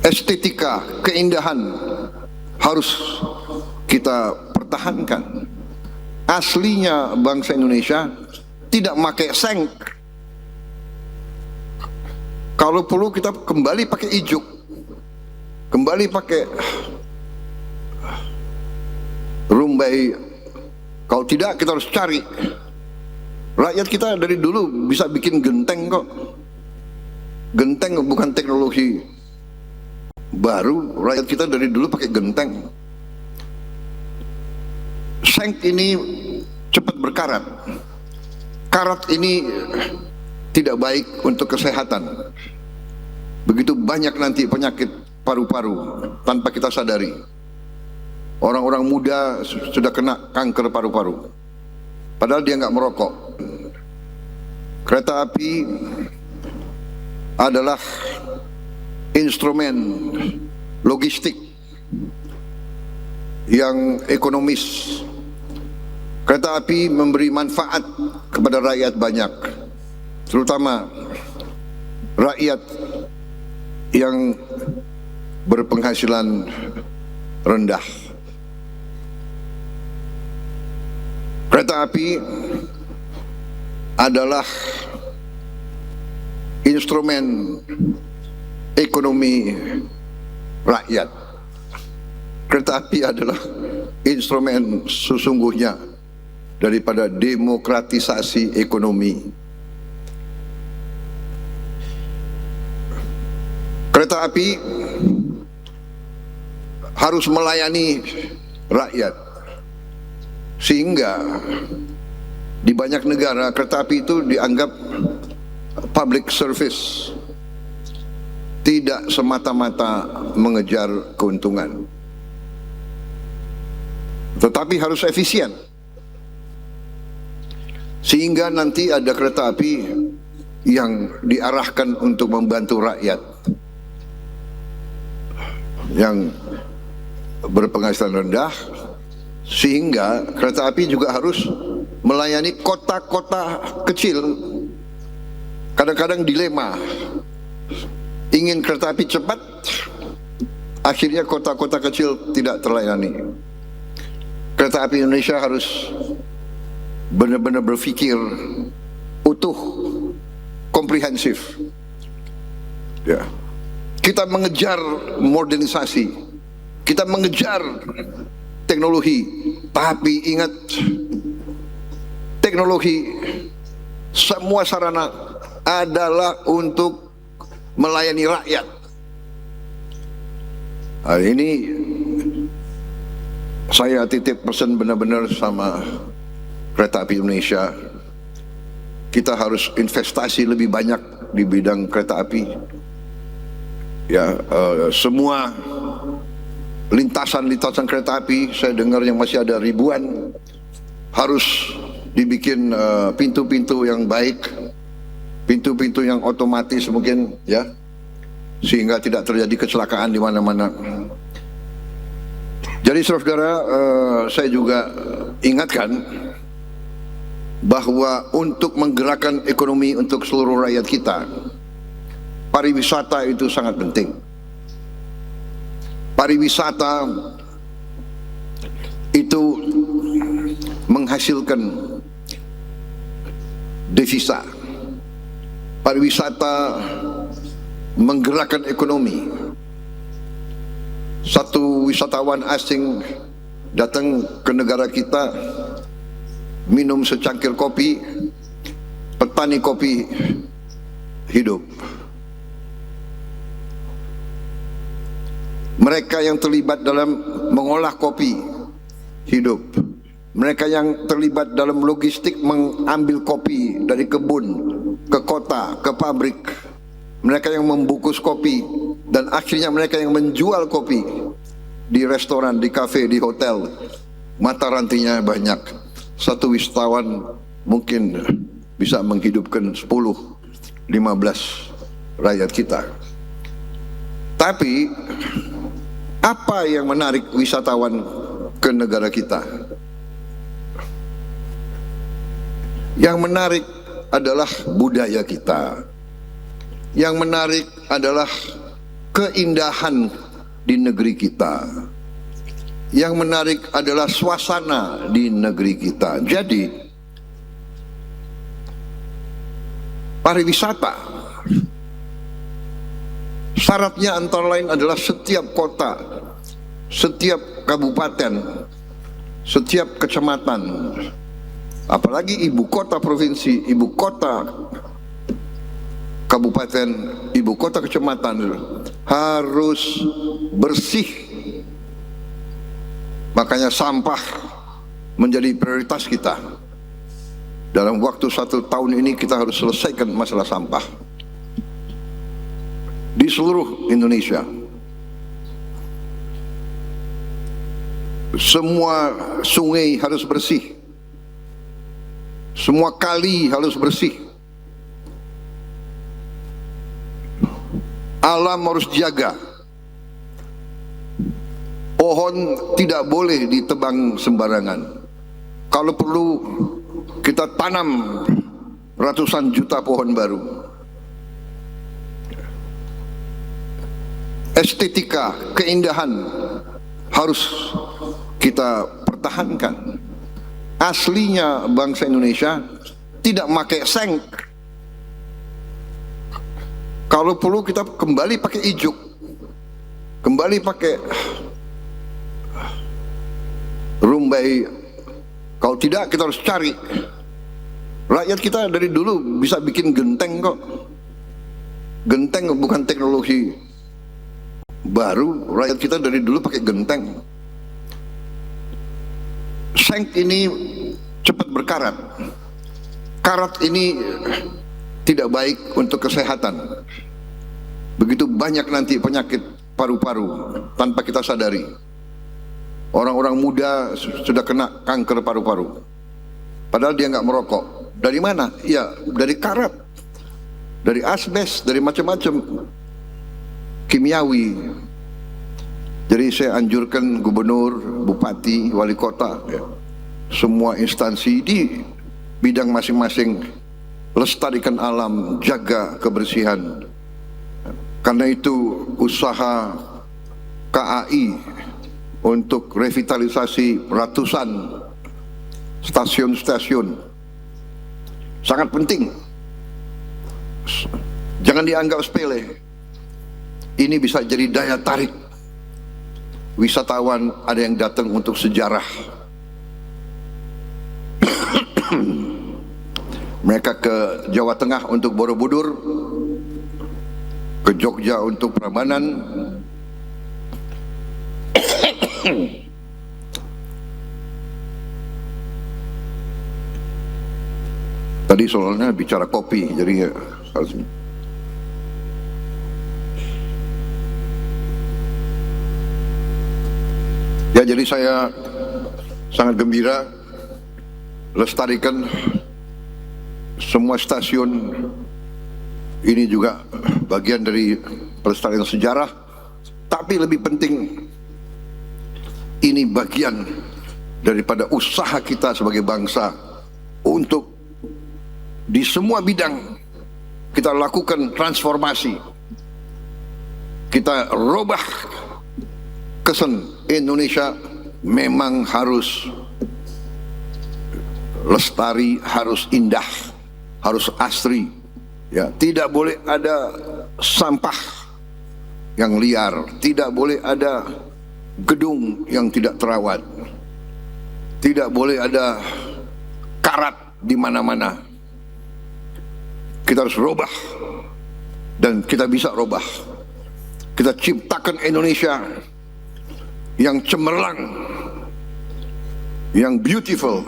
estetika, keindahan harus kita pertahankan. Aslinya bangsa Indonesia tidak pakai seng. Kalau perlu kita kembali pakai ijuk, kembali pakai rumbai. Kalau tidak kita harus cari. Rakyat kita dari dulu bisa bikin genteng kok. Genteng bukan teknologi baru. Rakyat kita dari dulu pakai genteng. Seng ini cepat berkarat. Karat ini tidak baik untuk kesehatan. Begitu banyak nanti penyakit paru-paru tanpa kita sadari. Orang-orang muda sudah kena kanker paru-paru, padahal dia nggak merokok. Kereta api adalah instrumen logistik yang ekonomis. Kereta api memberi manfaat kepada rakyat banyak, terutama rakyat yang berpenghasilan rendah. Kereta api adalah instrumen ekonomi rakyat. Kereta api adalah instrumen sesungguhnya daripada demokratisasi ekonomi. Kereta api harus melayani rakyat, sehingga di banyak negara kereta api itu dianggap public service, tidak semata-mata mengejar keuntungan, tetapi harus efisien, sehingga nanti ada kereta api yang diarahkan untuk membantu rakyat yang berpenghasilan rendah, sehingga kereta api juga harus melayani kota-kota kecil. Kadang-kadang dilema, ingin kereta api cepat, akhirnya kota-kota kecil tidak terlayani. Kereta api Indonesia harus benar-benar berpikir utuh, komprehensif. Ya. Kita mengejar modernisasi, kita mengejar teknologi, tapi ingat, teknologi semua sarana adalah untuk melayani rakyat. Hari ini saya titip pesan benar-benar sama kereta api Indonesia. Kita harus investasi lebih banyak di bidang kereta api. Ya, semua lintasan-lintasan kereta api, saya dengar yang masih ada ribuan, harus dibikin pintu-pintu yang baik, pintu-pintu yang otomatis mungkin, ya, sehingga tidak terjadi kecelakaan di mana-mana. Jadi saudara, saya juga ingatkan bahwa untuk menggerakkan ekonomi untuk seluruh rakyat kita, pariwisata itu sangat penting. Pariwisata itu menghasilkan devisa. Pariwisata menggerakkan ekonomi. Satu wisatawan asing datang ke negara kita, minum secangkir kopi, petani kopi hidup. Mereka yang terlibat dalam mengolah kopi hidup. Mereka yang terlibat dalam logistik mengambil kopi dari kebun ke kota, ke pabrik. Mereka yang membungkus kopi, dan akhirnya mereka yang menjual kopi di restoran, di kafe, di hotel. Mata rantinya banyak. Satu wisatawan mungkin bisa menghidupkan 10, 15 rakyat kita. Tapi apa yang menarik wisatawan ke negara kita? Yang menarik adalah budaya kita. Yang menarik adalah keindahan di negeri kita. Yang menarik adalah suasana di negeri kita. Jadi pariwisata syaratnya antara lain adalah setiap kota, setiap kabupaten, setiap kecamatan, apalagi ibu kota provinsi, ibu kota kabupaten, ibu kota kecamatan harus bersih. Makanya sampah menjadi prioritas kita. Dalam waktu 1 tahun ini kita harus selesaikan masalah sampah di seluruh Indonesia. Semua sungai harus bersih, semua kali harus bersih, alam harus dijaga. Pohon tidak boleh ditebang sembarangan. Kalau perlu kita tanam ratusan juta pohon baru. Estetika, keindahan harus kita pertahankan. Aslinya bangsa Indonesia tidak pakai seng. Kalau perlu kita kembali pakai ijuk, kembali pakai rumbai. Kalau tidak kita harus cari. Rakyat kita dari dulu bisa bikin genteng kok. Genteng bukan teknologi baru. Rakyat kita dari dulu pakai genteng. Seng ini cepat berkarat. Karat ini tidak baik untuk kesehatan. Begitu banyak nanti penyakit paru-paru tanpa kita sadari. Orang-orang muda sudah kena kanker paru-paru, padahal dia nggak merokok. Dari mana? Ya dari karat, dari asbes, dari macam-macam kimiawi. Jadi saya anjurkan gubernur, bupati, wali kota, ya, semua instansi di bidang masing-masing, lestarikan alam, jaga kebersihan. Karena itu usaha KAI untuk revitalisasi ratusan stasiun-stasiun sangat penting. Jangan dianggap sepele. Ini bisa jadi daya tarik wisatawan. Ada yang datang untuk sejarah. Mereka ke Jawa Tengah untuk Borobudur, ke Jogja untuk Prambanan. Tadi soalnya bicara kopi, jadi harus. Ya, jadi saya sangat gembira lestarikan semua stasiun. Ini juga bagian dari pelestarian sejarah, tapi lebih penting ini bagian daripada usaha kita sebagai bangsa untuk di semua bidang kita lakukan transformasi. Kita robah kesen. Indonesia memang harus lestari, harus indah, harus asri. Ya, tidak boleh ada sampah yang liar, tidak boleh ada gedung yang tidak terawat, tidak boleh ada karat di mana-mana. Kita harus robah, dan kita bisa robah. Kita ciptakan Indonesia yang cemerlang, yang beautiful,